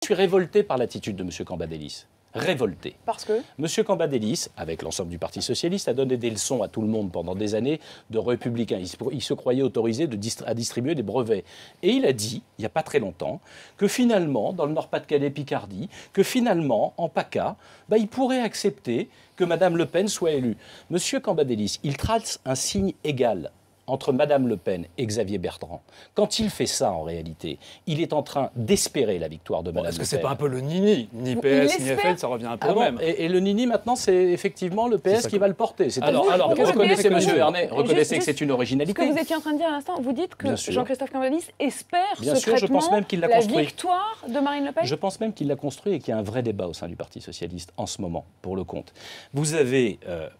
suis révolté par l'attitude de M. Cambadélis. Révolté. Parce que M. Cambadélis, avec l'ensemble du Parti socialiste, a donné des leçons à tout le monde pendant des années de républicains. Il se croyait autorisé à distribuer des brevets. Et il a dit, il n'y a pas très longtemps, que finalement, dans le Nord-Pas-de-Calais-Picardie, que finalement, en PACA, il pourrait accepter que Mme Le Pen soit élue. M. Cambadélis, il trace un signe égal entre Mme Le Pen et Xavier Bertrand. Quand il fait ça, en réalité, il est en train d'espérer la victoire de Mme Le Pen. Est-ce que c'est pas un peu le nini? Ni PS, ni FN, ça revient un peu au même. Et le nini, maintenant, c'est effectivement le PS qui va le porter. Alors, reconnaissez, M. Vernet, reconnaissez que c'est une originalité. Ce que vous étiez en train de dire à l'instant, vous dites que Jean-Christophe Cambadélis espère secrètement la victoire de Marine Le Pen. Je pense même qu'il l'a construit et qu'il y a un vrai débat au sein du Parti socialiste en ce moment, pour le compte. Vous avez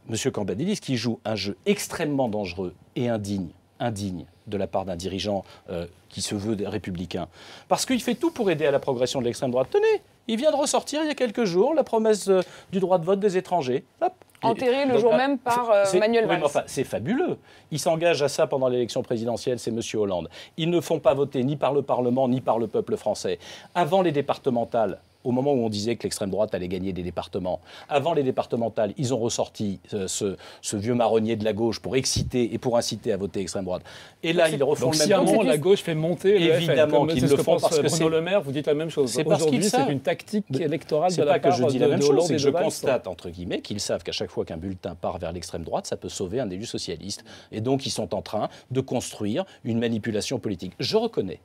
M. Cambadélis qui joue un jeu extrêmement dangereux et indigne de la part d'un dirigeant qui se veut républicain. Parce qu'il fait tout pour aider à la progression de l'extrême droite. Tenez, il vient de ressortir il y a quelques jours la promesse du droit de vote des étrangers. Hop. Enterré le jour même par Manuel Valls. Enfin, c'est fabuleux. Il s'engage à ça pendant l'élection présidentielle, c'est M. Hollande. Ils ne font pas voter ni par le Parlement, ni par le peuple français. Avant les départementales, au moment où on disait que l'extrême droite allait gagner des départements, avant les départementales, ils ont ressorti ce vieux marronnier de la gauche pour exciter et pour inciter à voter extrême droite. Et là, ils refont le même. Donc, la gauche fait monter le évidemment FN. Qu'ils le font parce que Bruno Le Maire, vous dites la même chose. C'est parce qu'ils savent. C'est une tactique électorale de la part de Hollande. C'est pas que je dis la même chose, c'est que je Valls. constate, entre guillemets, qu'ils savent qu'à chaque fois qu'un bulletin part vers l'extrême droite, ça peut sauver un élu socialiste. Et donc, ils sont en train de construire une manipulation politique. Je reconnais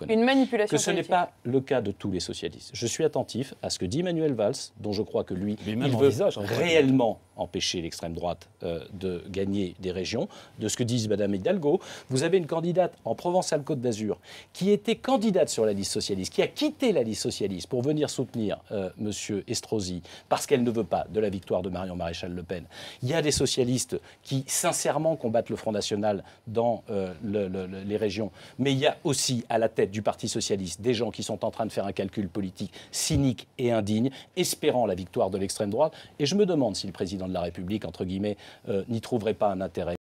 une manipulation que ce n'est pas le cas de tous les socialistes. Je suis attentif à ce que dit Manuel Valls, dont je crois que lui, il veut réellement empêcher l'extrême droite de gagner des régions, de ce que disent Mme Hidalgo. Vous avez une candidate en Provence-Alpes-Côte d'Azur qui était candidate sur la liste socialiste, qui a quitté la liste socialiste pour venir soutenir M. Estrosi, parce qu'elle ne veut pas de la victoire de Marion Maréchal Le Pen. Il y a des socialistes qui, sincèrement, combattent le Front National dans les régions. Mais il y a aussi, à la tête du Parti socialiste, des gens qui sont en train de faire un calcul politique cynique et indigne, espérant la victoire de l'extrême droite. Et je me demande si le président de la République, entre guillemets, n'y trouverait pas un intérêt.